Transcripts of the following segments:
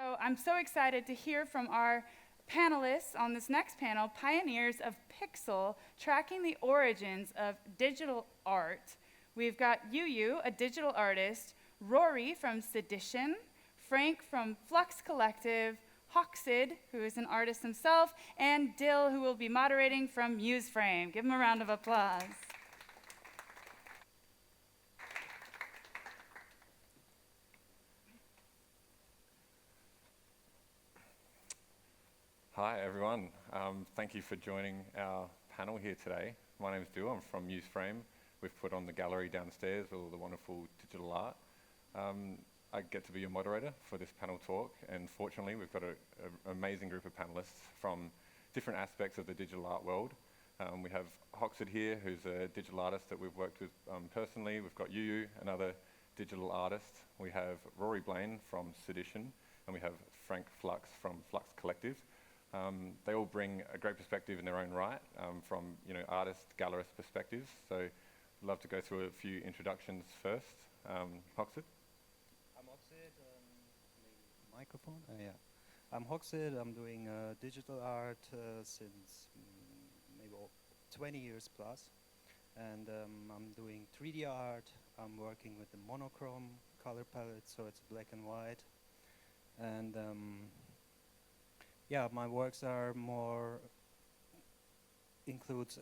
So I'm so excited to hear from our panelists on this next panel, Pioneers of Pixel, Tracking the Origins of Digital Art. We've got YuYu, a digital artist, Rory from Sedition, Frank from Flux Collective, HOXID, who is an artist himself, and Dill, who will be moderating from Muse Frame. Give him a round of applause. Hi everyone, thank you for joining our panel here today. My name is Dill, I'm from Muse Frame. We've put on the gallery downstairs all the wonderful digital art. I get to be your moderator for this panel talk, and fortunately we've got an amazing group of panelists from different aspects of the digital art world. We have HOXID here, who's a digital artist that we've worked with personally. We've got YuYu, another digital artist. We have Rory Blain from Sedition, and we have Frank Flux from Flux Collective. They all bring a great perspective in their own right, from artist, gallerist perspectives. So I'd love to go through a few introductions first. HOXID? I'm HOXID, maybe microphone? Yeah. I'm HOXID, I'm doing digital art since maybe 20 years plus. And I'm doing 3D art, I'm working with the monochrome color palette, so it's black and white. And yeah, my works are more, includes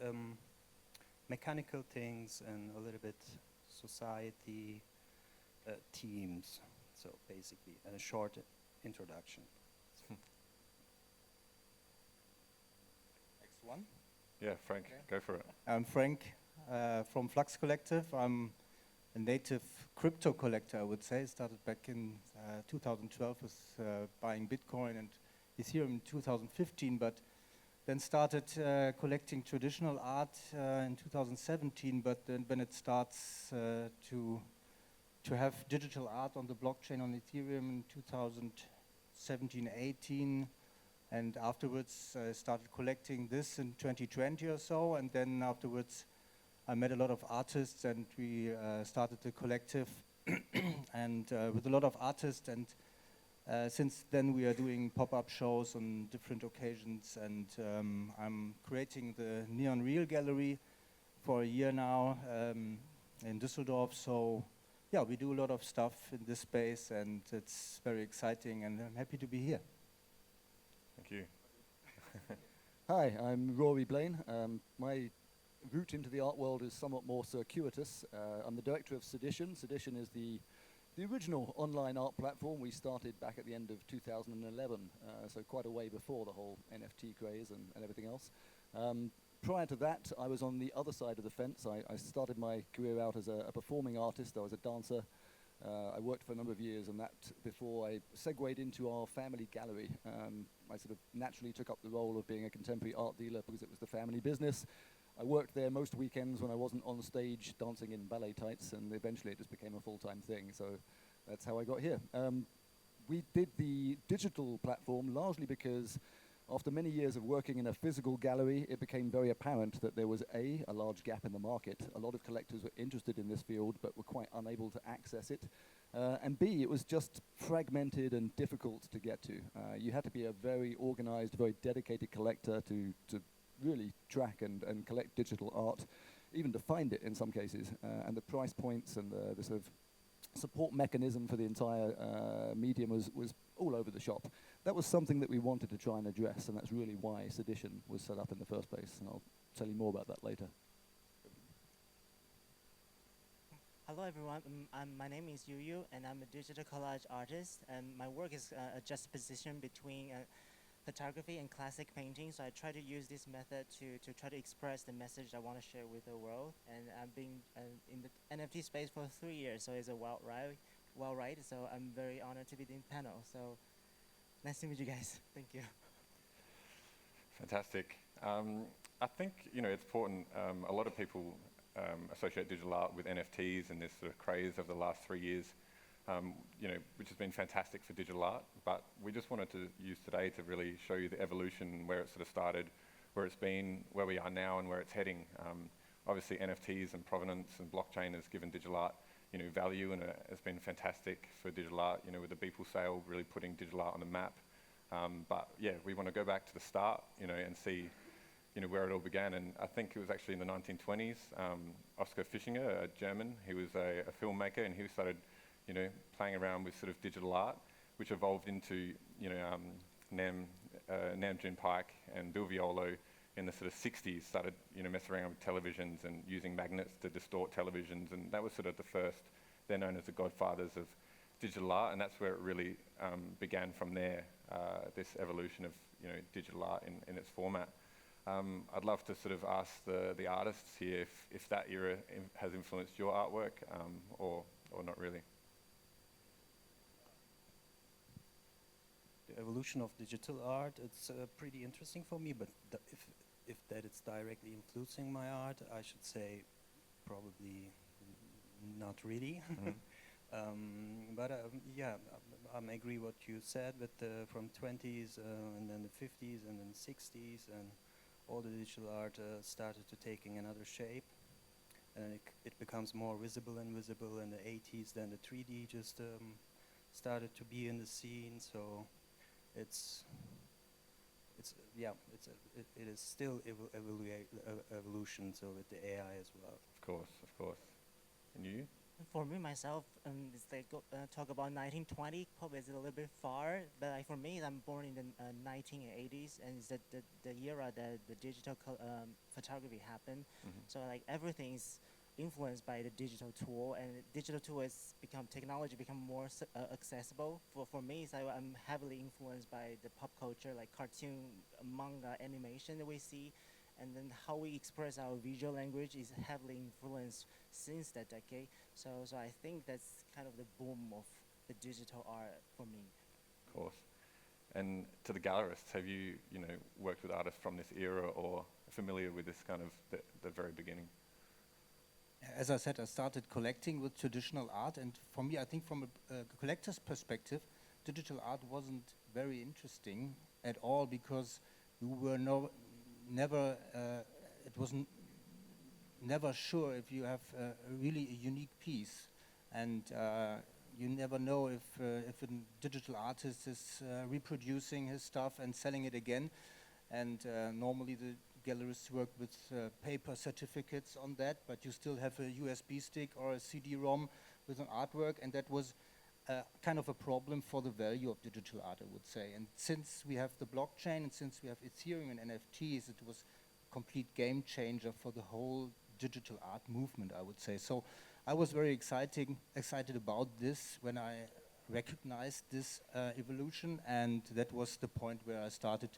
mechanical things and a little bit society themes. So basically, a short introduction. Next one. Yeah, Frank, okay. Go for it. I'm Frank from Flux Collective. I'm a native crypto collector, I would say. Started back in 2012 with buying Bitcoin and Ethereum in 2015, but then started collecting traditional art in 2017. But then when it starts to have digital art on the blockchain on Ethereum in 2017-18, and afterwards I started collecting this in 2020 or so, and then afterwards I met a lot of artists, and we started a collective and with a lot of artists, and since then we are doing pop-up shows on different occasions, and I'm creating the Neon Real Gallery for a year now in Düsseldorf. So yeah, we do a lot of stuff in this space, and it's very exciting, and I'm happy to be here. Thank you. Hi, I'm Rory Blain. My route into the art world is somewhat more circuitous. I'm the director of Sedition. Sedition is the original online art platform. We started back at the end of 2011, so quite a way before the whole NFT craze and everything else. Prior to that, I was on the other side of the fence. I started my career out as a performing artist. I was a dancer. I worked for a number of years, and that before I segued into our family gallery. I sort of naturally took up the role of being a contemporary art dealer because it was the family business. I worked there most weekends when I wasn't on stage dancing in ballet tights, and eventually it just became a full-time thing, so that's how I got here. We did the digital platform largely because after many years of working in a physical gallery, it became very apparent that there was a large gap in the market. A lot of collectors were interested in this field, but were quite unable to access it. And B, it was just fragmented and difficult to get to. You had to be a very organized, very dedicated collector to really track and collect digital art, even to find it in some cases. And the price points and the sort of support mechanism for the entire medium was all over the shop. That was something that we wanted to try and address, and that's really why Sedition was set up in the first place, and I'll tell you more about that later. Hello everyone, my name is YuYu, and I'm a digital collage artist, and my work is a juxtaposition between photography and classic painting, so I try to use this method to try to express the message I want to share with the world. And I've been in the NFT space for 3 years, so it's a wild ride, so I'm very honored to be in the panel. So nice to meet you guys. Thank you. Fantastic. I think it's important. A lot of people associate digital art with NFTs and this sort of craze of the last 3 years, which has been fantastic for digital art. But we just wanted to use today to really show you the evolution, where it sort of started, where it's been, where we are now, and where it's heading. Obviously, NFTs and provenance and blockchain has given digital art value, and it's been fantastic for digital art, with the Beeple sale really putting digital art on the map. But yeah, we want to go back to the start, and see, where it all began. And I think it was actually in the 1920s. Oskar Fischinger, a German, he was a filmmaker, and he started, playing around with sort of digital art, which evolved into, Nam June Paik and Bill Violo in the sort of 60s started, messing around with televisions and using magnets to distort televisions, and that was sort of the first. They're known as the godfathers of digital art, and that's where it really began from there. This evolution of digital art in its format. I'd love to sort of ask the artists here if that era has influenced your artwork, or not really. The evolution of digital art, it's pretty interesting for me, but if that it's directly influencing my art, I should say probably not really. But yeah, I agree what you said, but from 20s and then the 50s and then 60s, and all the digital art started to taking another shape, and it becomes more visible and visible. In the 80s, then the 3D just started to be in the scene. So it is still evolution. So with the AI as well. Of course. And you? For me, myself, it's like talk about 1920, probably is a little bit far, but like for me, I'm born in the 1980s, and it's the era that the digital photography happened. So like everything's influenced by the digital tool, and the digital tool has technology become more accessible. For me, so I'm heavily influenced by the pop culture, like cartoon, manga, animation that we see. And then how we express our visual language is heavily influenced since that decade. So I think that's kind of the boom of the digital art for me. Of course. And to the gallerists, have you, worked with artists from this era or familiar with this kind of the very beginning? As I said, I started collecting with traditional art, and for me, I think from a collector's perspective, digital art wasn't very interesting at all, because you were never sure if you have really a unique piece, and you never know if a digital artist is reproducing his stuff and selling it again. And normally the gallerists work with paper certificates on that, but you still have a USB stick or a CD-ROM with an artwork, and that was kind of a problem for the value of digital art, I would say. And since we have the blockchain, and since we have Ethereum and NFTs, it was a complete game changer for the whole digital art movement, I would say. So I was very excited about this when I recognized this evolution, and that was the point where I started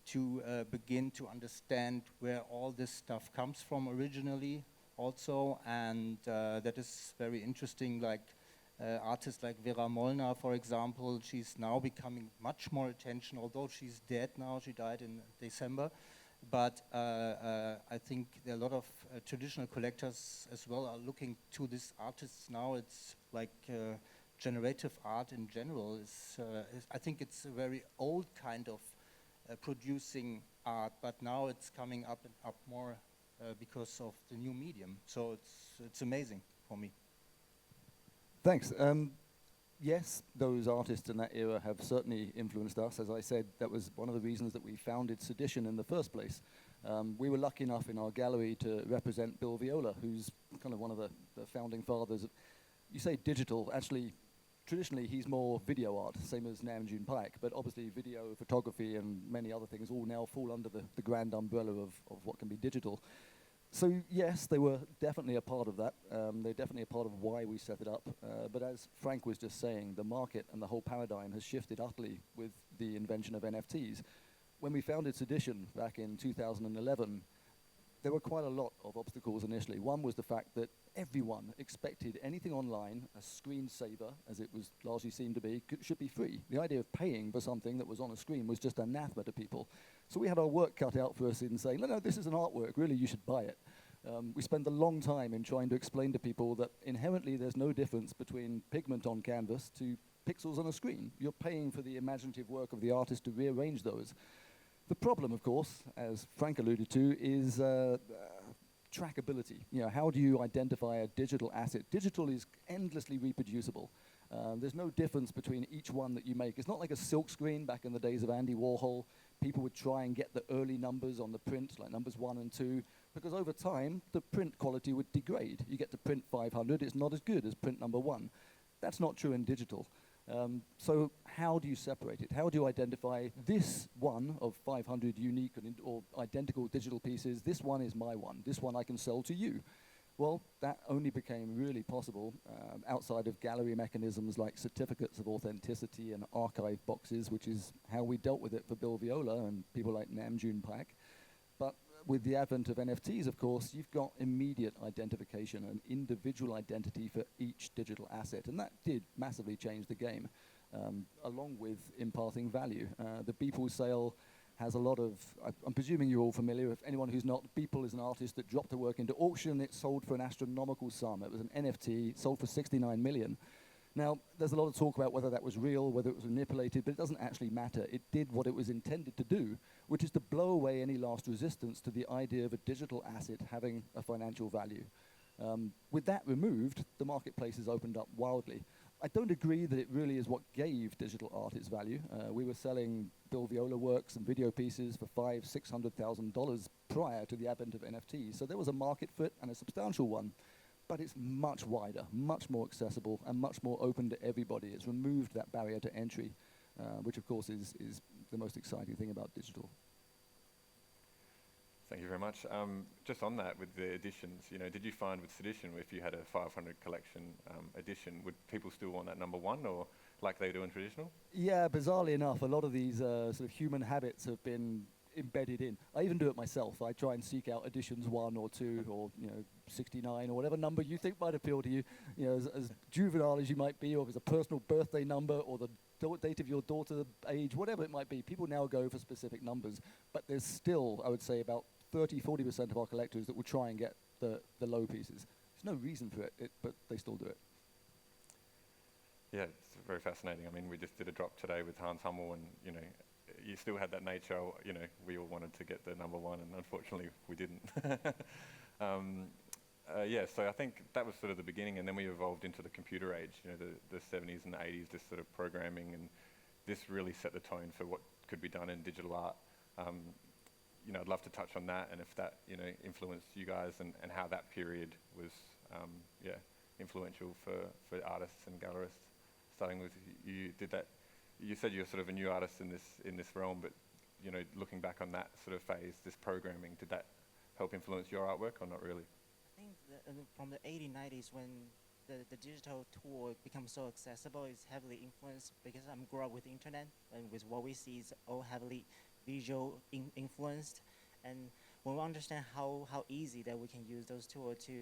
to begin to understand where all this stuff comes from originally also, and that is very interesting. Like artists like Vera Molnar, for example, she's now becoming much more attention, although she's dead now. She died in December. But I think there are a lot of traditional collectors as well are looking to these artists now. It's like generative art in general. I think it's a very old kind of producing art, but now it's coming up more because of the new medium. So it's amazing for me. Thanks. Yes, those artists in that era have certainly influenced us. As I said, that was one of the reasons that we founded Sedition in the first place. We were lucky enough in our gallery to represent Bill Viola, who's kind of one of the founding fathers. You say digital, actually, traditionally he's more video art, same as Nam June Paik, but obviously video, photography, and many other things all now fall under the grand umbrella of what can be digital. So yes, they were definitely a part of that. They're definitely a part of why we set it up. But as Frank was just saying, the market and the whole paradigm has shifted utterly with the invention of NFTs. When we founded Sedition back in 2011, there were quite a lot of obstacles initially. One was the fact that everyone expected anything online, a screensaver, as it was largely seen to be, should be free. The idea of paying for something that was on a screen was just anathema to people. So we had our work cut out for us in saying, no, this is an artwork, really, you should buy it. We spent a long time in trying to explain to people that inherently there's no difference between pigment on canvas to pixels on a screen. You're paying for the imaginative work of the artist to rearrange those. The problem, of course, as Frank alluded to, is trackability. You know, how do you identify a digital asset? Digital is endlessly reproducible. There's no difference between each one that you make. It's not like a silk screen back in the days of Andy Warhol. People would try and get the early numbers on the print, like numbers 1 and 2, because over time, the print quality would degrade. You get to print 500, it's not as good as print number 1. That's not true in digital. So how do you separate it? How do you identify this one of 500 unique or identical digital pieces? This one is my one. This one I can sell to you. Well, that only became really possible outside of gallery mechanisms like certificates of authenticity and archive boxes, which is how we dealt with it for Bill Viola and people like Namjoon Pak. But with the advent of NFTs, of course, you've got immediate identification and individual identity for each digital asset. And that did massively change the game, along with imparting value. The Beeple sale has a lot of, I'm presuming you're all familiar. If anyone who's not, Beeple is an artist that dropped a work into auction. It sold for an astronomical sum. It was an NFT, sold for 69 million. Now, there's a lot of talk about whether that was real, whether it was manipulated, but it doesn't actually matter. It did what it was intended to do, which is to blow away any last resistance to the idea of a digital asset having a financial value. With that removed, the marketplace has opened up wildly. I don't agree that it really is what gave digital art its value. We were selling Bill Viola works and video pieces for $500,000-$600,000 prior to the advent of NFTs. So there was a market for it, and a substantial one. But it's much wider, much more accessible, and much more open to everybody. It's removed that barrier to entry, which of course is the most exciting thing about digital. Thank you very much. Just on that, with the editions, you know, did you find with Sedition, if you had a 500 collection edition, would people still want that number 1, or like they do in traditional? Yeah, bizarrely enough, a lot of these sort of human habits have been embedded in. I even do it myself. I try and seek out editions 1 or 2 or 69 or whatever number you think might appeal to you. You know, as juvenile as you might be, or if it's a personal birthday number or the date of your daughter's age, whatever it might be. People now go for specific numbers, but there's still, I would say, about 30-40% of our collectors that will try and get the low pieces. There's no reason for it, but they still do it. Yeah, it's very fascinating. I mean, we just did a drop today with Hans Hummel, and you still had that nature. We all wanted to get the number 1, and unfortunately we didn't. Yeah, so I think that was sort of the beginning, and then we evolved into the computer age. The 70s and the 80s, this sort of programming, and this really set the tone for what could be done in digital art. I'd love to touch on that, and if that influenced you guys, and how that period was influential for artists and gallerists. Starting with you, did that. You said you're sort of a new artist in this realm, but looking back on that sort of phase, this programming, did that help influence your artwork or not really? I think from the 80s, 90s, when the digital tool becomes so accessible, it's heavily influenced, because I'm grew up with the internet, and with what we see is all heavily visual influenced. And when we understand how easy that we can use those tools to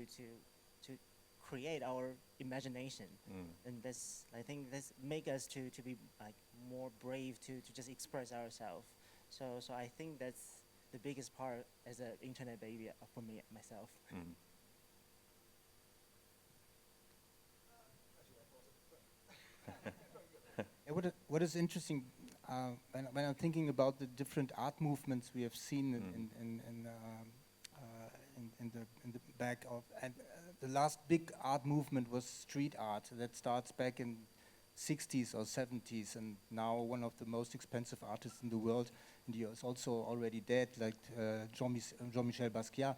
create our imagination, and I think this make us to be like more brave to just express ourselves. So I think that's the biggest part as an internet baby for me myself. What is interesting when I'm thinking about the different art movements we have seen in the back of, and the last big art movement was street art that starts back in 60s or 70s, and now one of the most expensive artists in the world, and he is also already dead, like Jean-Michel Basquiat,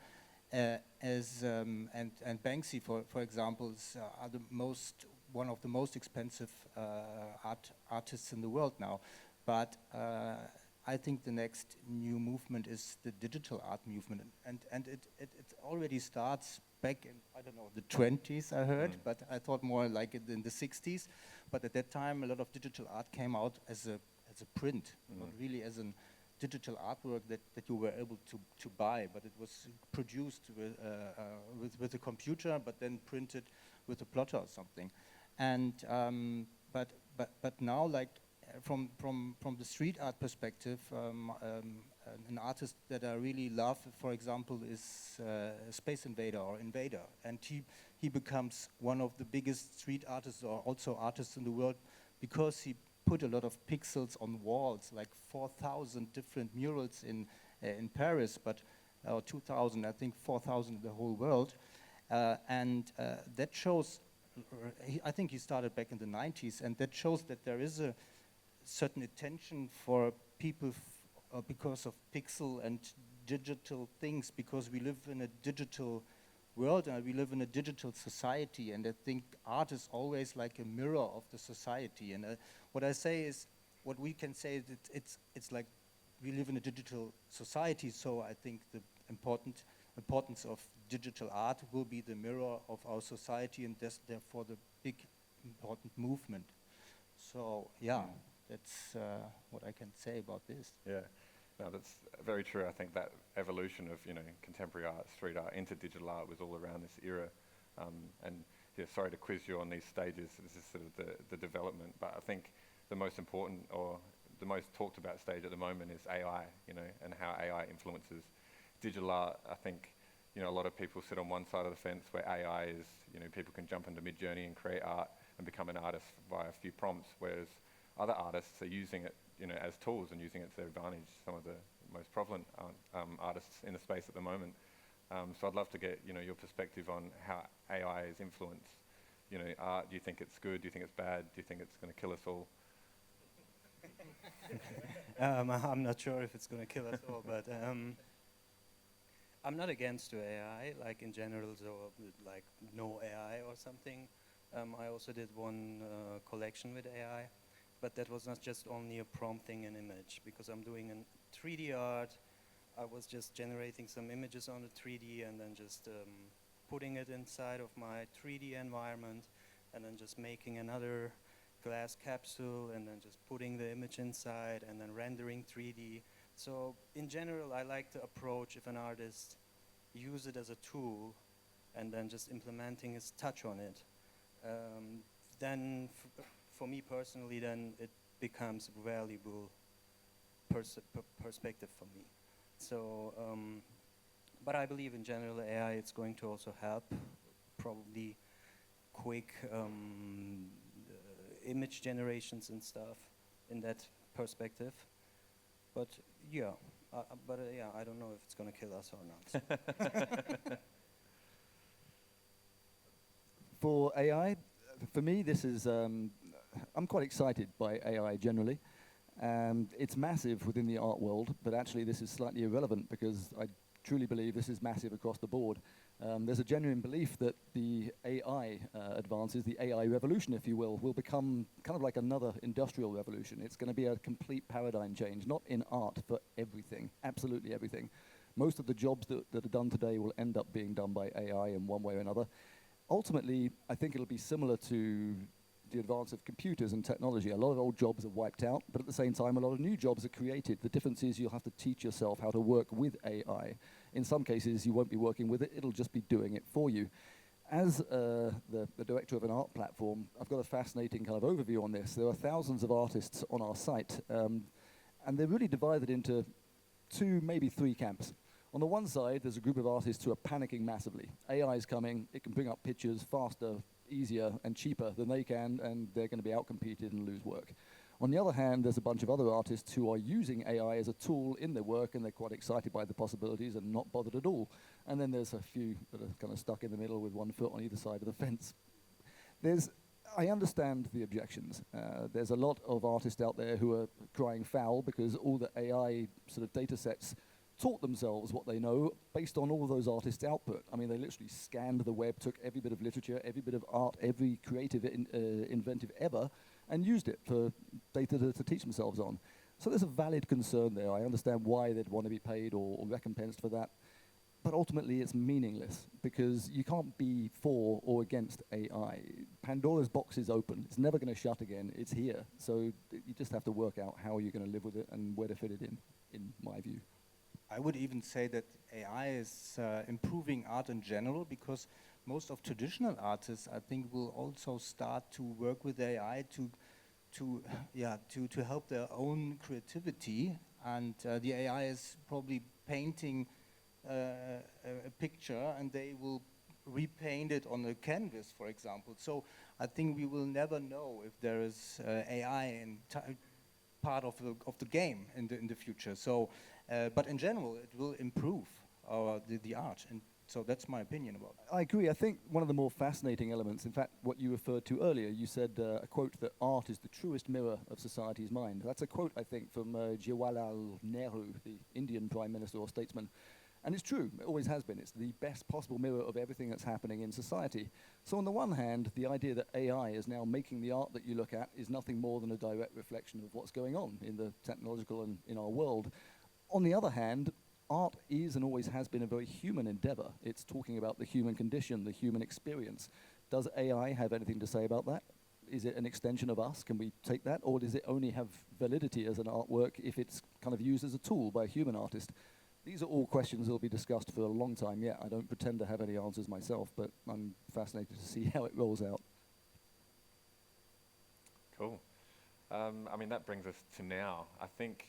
and Banksy, for example, are one of the most expensive artists in the world now. But I think the next new movement is the digital art movement, and it already starts back in, I don't know, the 20s, I heard, but I thought more like in the 60s. But at that time, a lot of digital art came out as a print, not really as a digital artwork that you were able to buy, but it was produced with a computer, but then printed with a plotter or something. And but now, like from the street art perspective, an artist that I really love, for example, is Space Invader or Invader, and he becomes one of the biggest street artists, or also artists in the world, because he put a lot of pixels on walls, like 4,000 different murals in Paris. But or 2,000, I think 4,000 in the whole world. And that shows, I think he started back in the 90s, and that shows that there is a certain attention for people because of pixel and digital things, because we live in a digital world and we live in a digital society, and I think art is always like a mirror of the society. And what I say is, what we can say is it's like we live in a digital society, so I think the importance of digital art will be the mirror of our society, and therefore the big important movement. So yeah, that's what I can say about this. Yeah, no, that's very true. I think that evolution of contemporary art, street art into digital art was all around this era. And yeah, sorry to quiz you on these stages. This is sort of the development, but I think the most important or the most talked about stage at the moment is AI, and how AI influences digital art. I think a lot of people sit on one side of the fence where AI is, people can jump into Midjourney and create art and become an artist via a few prompts, whereas other artists are using it, as tools and using it to their advantage. Some of the most prevalent artists in the space at the moment. So I'd love to get, your perspective on how AI has influenced, art. Do you think it's good? Do you think it's bad? Do you think it's going to kill us all? I'm not sure if it's going to kill us all, but I'm not against AI, like in general, so like no AI or something. I also did one collection with AI, but that was not just only a prompting an image, because I'm doing a 3D art. I was just generating some images on the 3D and then just putting it inside of my 3D environment, and then just making another glass capsule and then just putting the image inside and then rendering 3D. So in general, I like the approach if an artist use it as a tool and then just implementing his touch on it. Then for me personally, then it becomes valuable perspective for me. So, but I believe in general AI, it's going to also help, probably quick image generations and stuff in that perspective. But yeah, I don't know if it's going to kill us or not. For AI, for me, this is, I'm quite excited by AI generally. It's massive within the art world, but actually this is slightly irrelevant because I truly believe this is massive across the board. There's a genuine belief that the AI advances, the AI revolution, if you will become kind of like another industrial revolution. It's going to be a complete paradigm change, not in art, but everything, absolutely everything. Most of the jobs that are done today will end up being done by AI in one way or another. Ultimately, I think it'll be similar to the advance of computers and technology. A lot of old jobs are wiped out, but at the same time, a lot of new jobs are created. The difference is you'll have to teach yourself how to work with AI. In some cases, you won't be working with it. It'll just be doing it for you. As the director of an art platform, I've got a fascinating kind of overview on this. There are thousands of artists on our site, and they're really divided into 2, maybe 3 camps. On the one side, there's a group of artists who are panicking massively. AI is coming, it can bring up pictures faster, easier, and cheaper than they can, and they're going to be outcompeted and lose work. On the other hand, there's a bunch of other artists who are using AI as a tool in their work, and they're quite excited by the possibilities and not bothered at all. And then there's a few that are kind of stuck in the middle with one foot on either side of the fence. I understand the objections. There's a lot of artists out there who are crying foul because all the AI sort of data sets taught themselves what they know based on all of those artists' output. I mean, they literally scanned the web, took every bit of literature, every bit of art, every creative inventive ever, and used it for data to teach themselves on. So there's a valid concern there. I understand why they'd want to be paid or recompensed for that. But ultimately, it's meaningless because you can't be for or against AI. Pandora's box is open. It's never going to shut again. It's here. So you just have to work out how you're going to live with it and where to fit it in my view. I would even say that AI is improving art in general, because most of traditional artists, I think, will also start to work with AI to help their own creativity. And the AI is probably painting a picture, and they will repaint it on a canvas, for example. So I think we will never know if there is AI in part of the game in the future. So, but in general, it will improve the art. And so that's my opinion about it. I agree. I think one of the more fascinating elements, in fact, what you referred to earlier, you said a quote that art is the truest mirror of society's mind. That's a quote, I think, from Jawaharlal Nehru, the Indian Prime Minister or statesman. And it's true, it always has been. It's the best possible mirror of everything that's happening in society. So on the one hand, the idea that AI is now making the art that you look at is nothing more than a direct reflection of what's going on in the technological and in our world. On the other hand, art is and always has been a very human endeavor. It's talking about the human condition, the human experience. Does AI have anything to say about that? Is it an extension of us? Can we take that? Or does it only have validity as an artwork if it's kind of used as a tool by a human artist? These are all questions that will be discussed for a long time yet. I don't pretend to have any answers myself, but I'm fascinated to see how it rolls out. Cool. I mean, that brings us to now. I think,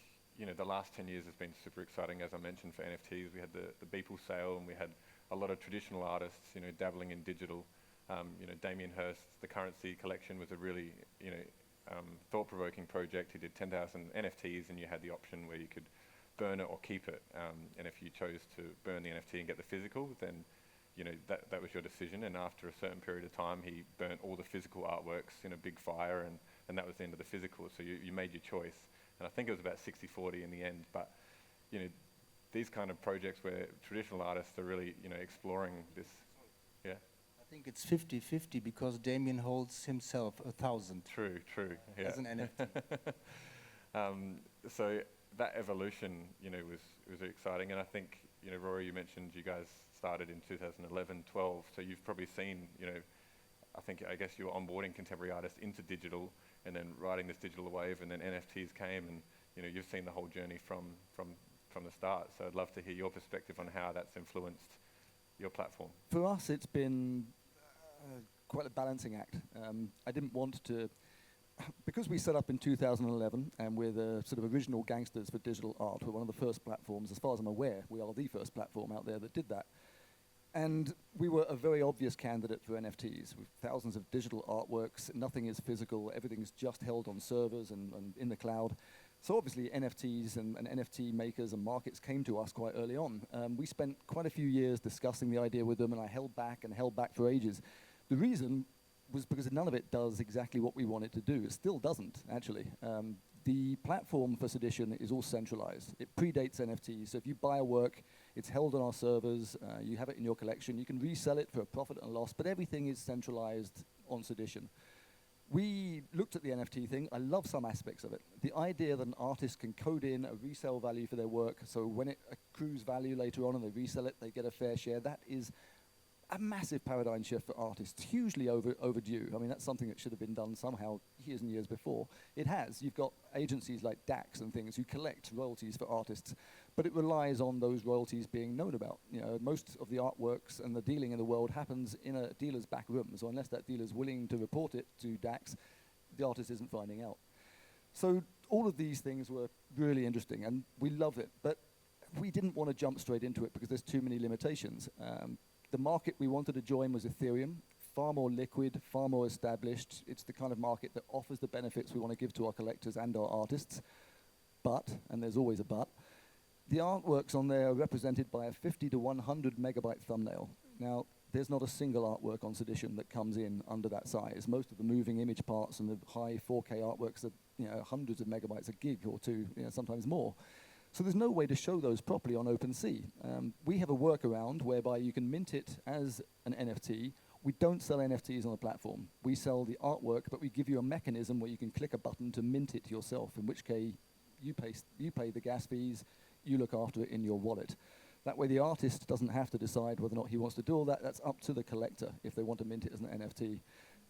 the last 10 years has been super exciting. As I mentioned, for NFTs, we had the Beeple sale, and we had a lot of traditional artists, dabbling in digital. Damien Hirst's The Currency collection was a really, thought-provoking project. He did 10,000 NFTs, and you had the option where you could burn it or keep it. And if you chose to burn the NFT and get the physical, then that was your decision. And after a certain period of time, he burnt all the physical artworks in a big fire, and that was the end of the physical. So you made your choice. And I think it was about 60-40 in the end. But these kind of projects where traditional artists are really exploring this. Yeah. I think it's 50-50 because Damien holds himself 1,000. True. Yeah. As an NFT. So that evolution, was exciting. And I think, Rory, you mentioned you guys started in 2011, 12. So you've probably seen, I guess you were onboarding contemporary artists into digital and then riding this digital wave, and then NFTs came, and, you've seen the whole journey from the start. So I'd love to hear your perspective on how that's influenced your platform. For us, it's been quite a balancing act. I didn't want to, because we set up in 2011 and we're the sort of original gangsters for digital art, we're one of the first platforms, as far as I'm aware, we are the first platform out there that did that. And we were a very obvious candidate for NFTs, with thousands of digital artworks. Nothing is physical, everything is just held on servers and in the cloud. So obviously NFTs and NFT makers and markets came to us quite early on. We spent quite a few years discussing the idea with them, and I held back for ages. The reason was because none of it does exactly what we want it to do. It still doesn't, actually. The platform for Sedition is all centralized. It predates NFTs, so if you buy a work, it's held on our servers, you have it in your collection, you can resell it for a profit and loss, but everything is centralized on Sedition. We looked at the NFT thing. I love some aspects of it. The idea that an artist can code in a resale value for their work, so when it accrues value later on and they resell it, they get a fair share. That is a massive paradigm shift for artists, hugely overdue. I mean, that's something that should have been done somehow years and years before. It has. You've got agencies like DAX and things who collect royalties for artists, but it relies on those royalties being known about. Most of the artworks and the dealing in the world happens in a dealer's back room, so unless that dealer's willing to report it to DAX, the artist isn't finding out. So all of these things were really interesting, and we loved it, but we didn't want to jump straight into it because there's too many limitations. The market we wanted to join was Ethereum, far more liquid, far more established. It's the kind of market that offers the benefits we want to give to our collectors and our artists. But, and there's always a but, the artworks on there are represented by a 50 to 100 megabyte thumbnail. Now, there's not a single artwork on Sedition that comes in under that size. Most of the moving image parts and the high 4K artworks are hundreds of megabytes a gig or two, sometimes more. So there's no way to show those properly on OpenSea. We have a workaround whereby you can mint it as an NFT. We don't sell NFTs on the platform. We sell the artwork, but we give you a mechanism where you can click a button to mint it yourself, in which case you pay the gas fees, you look after it in your wallet. That way the artist doesn't have to decide whether or not he wants to do all that. That's up to the collector if they want to mint it as an NFT.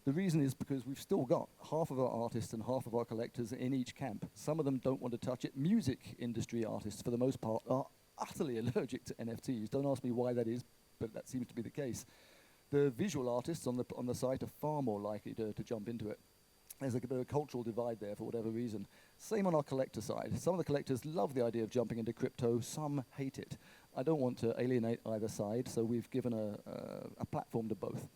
The reason is because we've still got half of our artists and half of our collectors in each camp. Some of them don't want to touch it. Music industry artists, for the most part, are utterly allergic to NFTs. Don't ask me why that is, but that seems to be the case. The visual artists on the site are far more likely to jump into it. There's a bit of a cultural divide there for whatever reason. Same on our collector side. Some of the collectors love the idea of jumping into crypto. Some hate it. I don't want to alienate either side, so we've given a platform to both.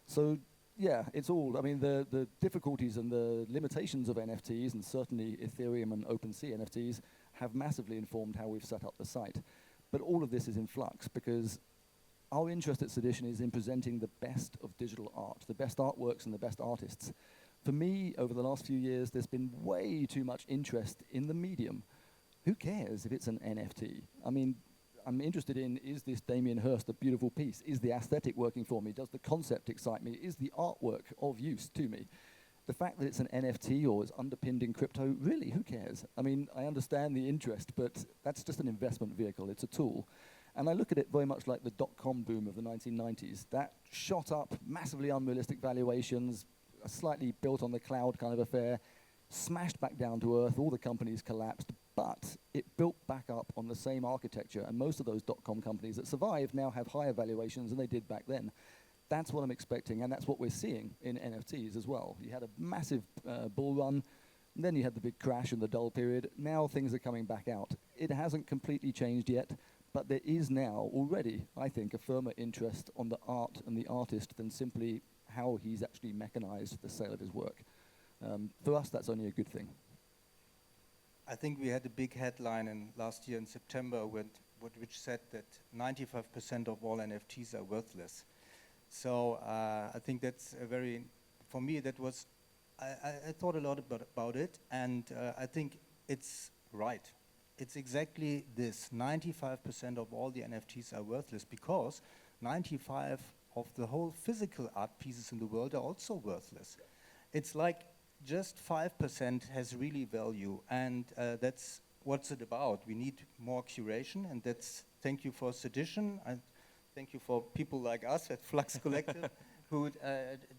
So yeah, it's all, I mean, the difficulties and the limitations of NFTs, and certainly Ethereum and OpenSea NFTs, have massively informed how we've set up the site. But all of this is in flux because our interest at Sedition is in presenting the best of digital art, the best artworks and the best artists. For me, over the last few years, there's been way too much interest in the medium. Who cares if it's an NFT? I mean, I'm interested in, is this Damien Hirst a beautiful piece? Is the aesthetic working for me? Does the concept excite me? Is the artwork of use to me? The fact that it's an NFT or is underpinned in crypto, really, who cares? I mean, I understand the interest, but that's just an investment vehicle. It's a tool. And I look at it very much like the dot-com boom of the 1990s. That shot up massively unrealistic valuations, a slightly built on the cloud kind of affair, smashed back down to earth, all the companies collapsed, but it built back up on the same architecture, and most of those dot-com companies that survived now have higher valuations than they did back then. That's what I'm expecting, and that's what we're seeing in NFTs as well. You had a massive bull run, and then you had the big crash and the dull period. Now things are coming back out. It hasn't completely changed yet, but there is now already, I think, a firmer interest on the art and the artist than simply how he's actually mechanized the sale of his work. For us, that's only a good thing. I think we had a big headline last year in September which said that 95% of all NFTs are worthless. So I think that's a very, for me, that was, I thought a lot about it, and I think it's right. It's exactly this. 95% of all the NFTs are worthless because 95 of the whole physical art pieces in the world are also worthless. It's like just 5% has really value, and that's what's it about. We need more curation, and that's, thank you for Sedition, and thank you for people like us at Flux Collective who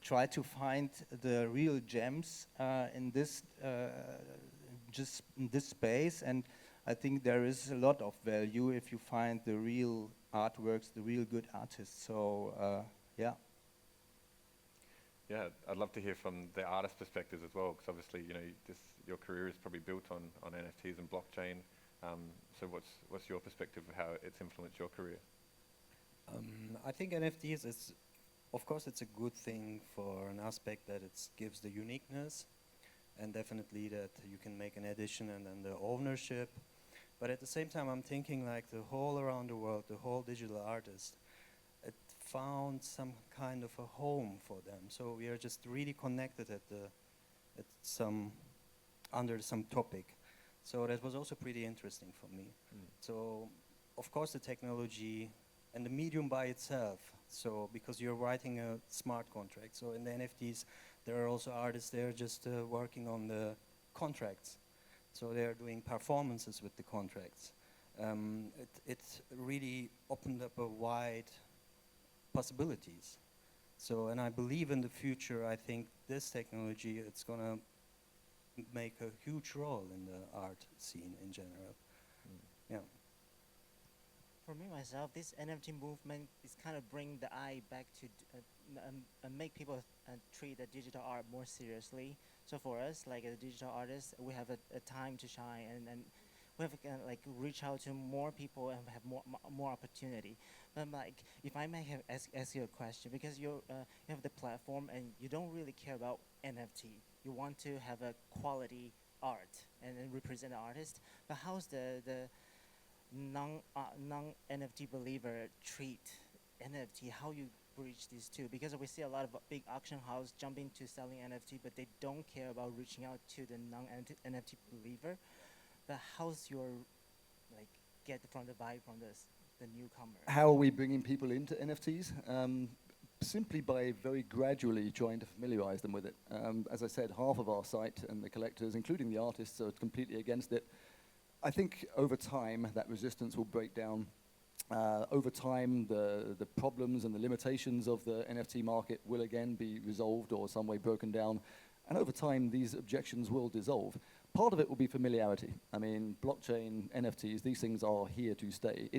try to find the real gems in this just in this space, and I think there is a lot of value if you find the real artworks, the real good artists. So yeah. Yeah, I'd love to hear from the artist perspectives as well, because obviously, you know, your career is probably built on NFTs and blockchain. So what's your perspective of how it's influenced your career? I think NFTs is, of course, it's a good thing for an aspect that it gives the uniqueness, and definitely that you can make an edition and then the ownership. But at the same time, I'm thinking like the whole around the world, the whole digital artist, it found some kind of a home for them. So we are just really connected under some topic. So that was also pretty interesting for me. So of course the technology and the medium by itself. So because you're writing a smart contract. So in the NFTs, there are also artists there just working on the contracts. So they're doing performances with the contracts. It really opened up a wide possibilities. So, and I believe in the future, I think this technology, it's gonna make a huge role in the art scene in general. Yeah. For me, myself, this NFT movement is kind of bring the eye back to make people treat the digital art more seriously. So for us, like a digital artist, we have a time to shine, and we have to like reach out to more people and have more opportunity. But like, if I may have ask you a question, because you have the platform and you don't really care about NFT. You want to have a quality art and then represent the artist. But how's the non-NFT believer treat NFT? How you bridge these two? Because we see a lot of big auction house jump into selling NFT, but they don't care about reaching out to the non-NFT believer. But how's your like get from the vibe from the newcomer? How are we bringing people into NFTs? Simply by very gradually trying to familiarize them with it. As I said, half of our site and the collectors, including the artists, are completely against it. I think over time that resistance will break down. Over time, the problems and the limitations of the NFT market will again be resolved or some way broken down. And over time, these objections will dissolve. Part of it will be familiarity. I mean, blockchain, NFTs, these things are here to stay.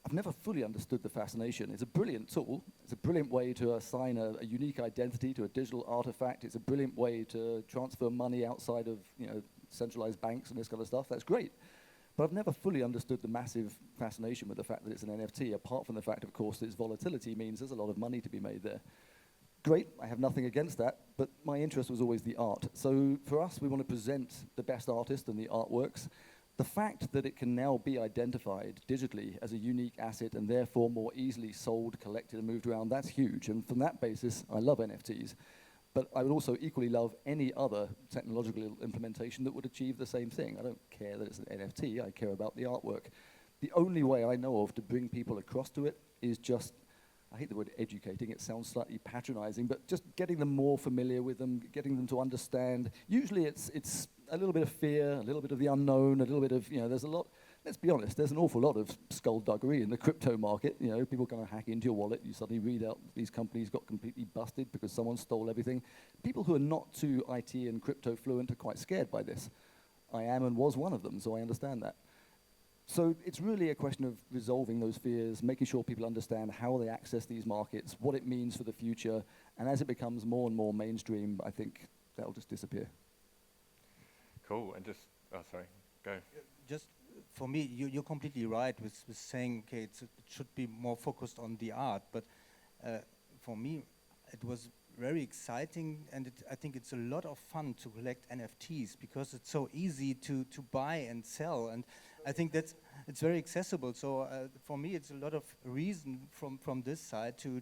I've never fully understood the fascination. It's a brilliant tool. It's a brilliant way to assign a unique identity to a digital artifact. It's a brilliant way to transfer money outside of, you know, centralized banks and this kind of stuff. That's great. But I've never fully understood the massive fascination with the fact that it's an NFT, apart from the fact, of course, that its volatility means there's a lot of money to be made there. Great, I have nothing against that, but my interest was always the art. So for us, we want to present the best artist and the artworks, The fact that it can now be identified digitally as a unique asset and therefore more easily sold, collected, and moved around, that's huge. And from that basis, I love NFTs. But I would also equally love any other technological implementation that would achieve the same thing. I don't care that it's an NFT, I care about the artwork. The only way I know of to bring people across to it is just, I hate the word educating, it sounds slightly patronizing, but just getting them more familiar with them, getting them to understand. Usually it's a little bit of fear, a little bit of the unknown, a little bit of, there's a lot, let's be honest, there's an awful lot of skullduggery in the crypto market. People kind of hack into your wallet, you suddenly read out these companies got completely busted because someone stole everything. People who are not too IT and crypto fluent are quite scared by this. I am and was one of them, so I understand that. So it's really a question of resolving those fears, making sure people understand how they access these markets, what it means for the future, and as it becomes more and more mainstream, I think that'll just disappear. Cool, and just, sorry, go. Just for me, you're completely right with saying, okay, it should be more focused on the art, but for me, it was very exciting, and I think it's a lot of fun to collect NFTs because it's so easy to buy and sell, and I think it's very accessible. So for me, it's a lot of reason from this side to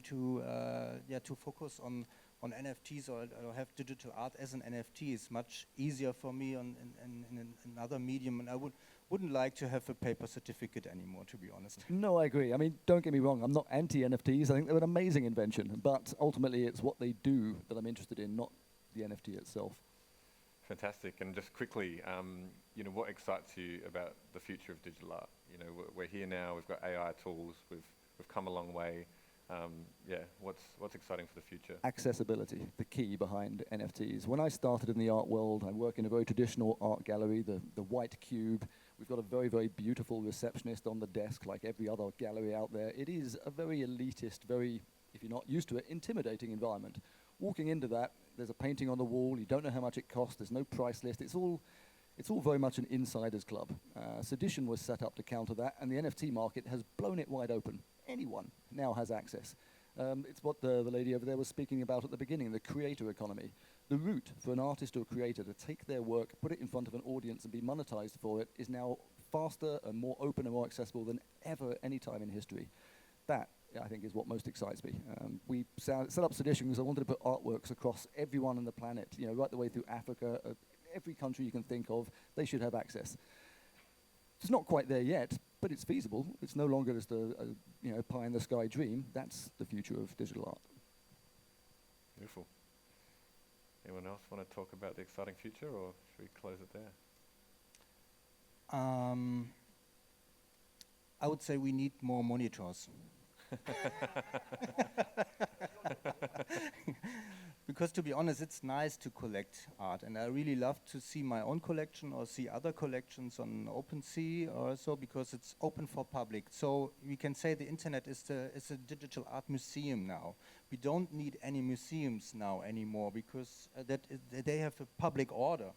focus on NFTs or have digital art as an NFT. Is much easier for me in another medium, and I wouldn't like to have a paper certificate anymore, to be honest. No, I agree. I mean, don't get me wrong, I'm not anti-NFTs. I think they're an amazing invention, but ultimately it's what they do that I'm interested in, not the NFT itself. Fantastic. And just quickly, what excites you about the future of digital art? We're here now, we've got AI tools, we've come a long way. What's exciting for the future? Accessibility, the key behind NFTs. When I started in the art world, I work in a very traditional art gallery, the white cube. We've got a very, very beautiful receptionist on the desk, like every other gallery out there. It is a very elitist, very, if you're not used to it, intimidating environment. Walking into that, there's a painting on the wall, you don't know how much it costs, there's no price list, it's all very much an insider's club. Sedition was set up to counter that, and the NFT market has blown it wide open. Anyone now has access. It's what the lady over there was speaking about at the beginning, the creator economy. The route for an artist or a creator to take their work, put it in front of an audience and be monetized for it is now faster and more open and more accessible than ever at any time in history. That, I think, is what most excites me. We set up Sedition because I wanted to put artworks across everyone on the planet, right the way through Africa, every country you can think of, they should have access. It's not quite there yet, but it's feasible. It's no longer just a pie in the sky dream. That's the future of digital art. Beautiful. Anyone else want to talk about the exciting future, or should we close it there? I would say we need more monitors. Because to be honest, it's nice to collect art, and I really love to see my own collection or see other collections on OpenSea or so, because it's open for public. So we can say the internet is a digital art museum now. We don't need any museums now anymore because they have a public order.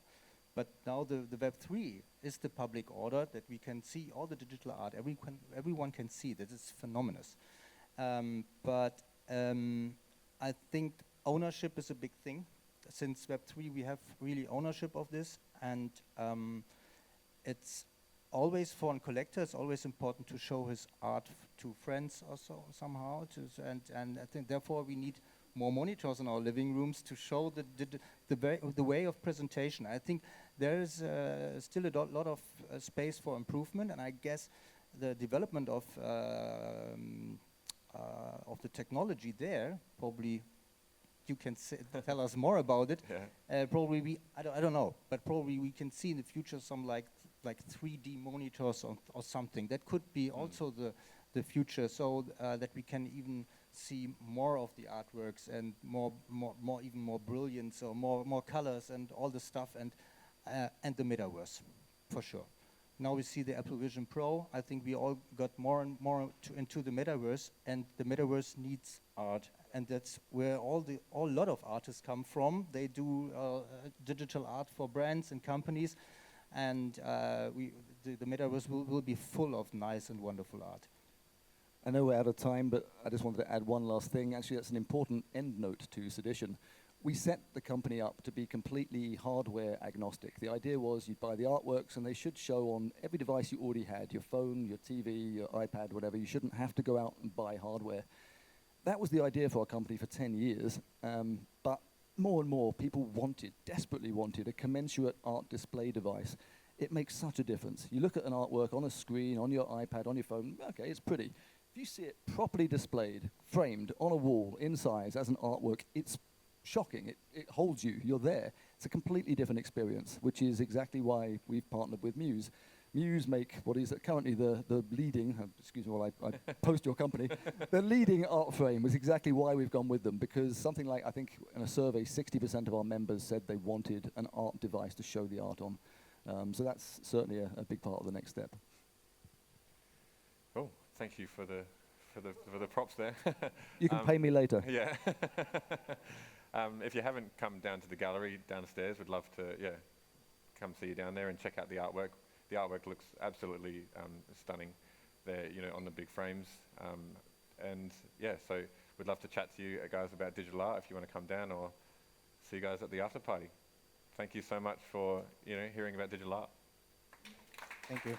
But now the Web3 is the public order that we can see all the digital art. Everyone can see that. It's phenomenal. I think ownership is a big thing. Since Web3, we have really ownership of this, and it's always for a collector. It's always important to show his art to friends also somehow. And I think therefore we need more monitors in our living rooms to show the way of presentation. I think there is still a lot of space for improvement, and I guess the development of the technology there, probably you can tell us more about it. Yeah. Probably I don't know, but probably we can see in the future some like 3D monitors or something. That could be also the future, so that we can even see more of the artworks and even more brilliance or more colors and all the stuff, and the metaverse, for sure. Now we see the Apple Vision Pro. I think we all got more and more into the metaverse, and the metaverse needs art, and that's where a lot of artists come from. They do digital art for brands and companies, and the metaverse will be full of nice and wonderful art. I know we're out of time, but I just wanted to add one last thing. Actually, that's an important end note to Sedition. we set the company up to be completely hardware agnostic. The idea was you'd buy the artworks and they should show on every device you already had, your phone, your TV, your iPad, whatever. You shouldn't have to go out and buy hardware. That was the idea for our company for 10 years, but more and more people desperately wanted a commensurate art display device. It makes such a difference. You look at an artwork on a screen, on your iPad, on your phone, okay, it's pretty. If you see it properly displayed, framed on a wall, in size, as an artwork, it's shocking. It holds you. You're there. It's a completely different experience, which is exactly why we've partnered with Muse. Muse make what is currently the leading, excuse me while I post your company, the leading art frame was exactly why we've gone with them, because something like, I think in a survey, 60% of our members said they wanted an art device to show the art on. So that's certainly a big part of the next step. Cool. Thank you for the props there. You can pay me later. Yeah. If you haven't come down to the gallery downstairs, we'd love to come see you down there and check out the artwork. The artwork looks absolutely stunning there, on the big frames. And yeah, so we'd love to chat to you guys about digital art if you want to come down, or see you guys at the after party. Thank you so much for hearing about digital art. Thank you.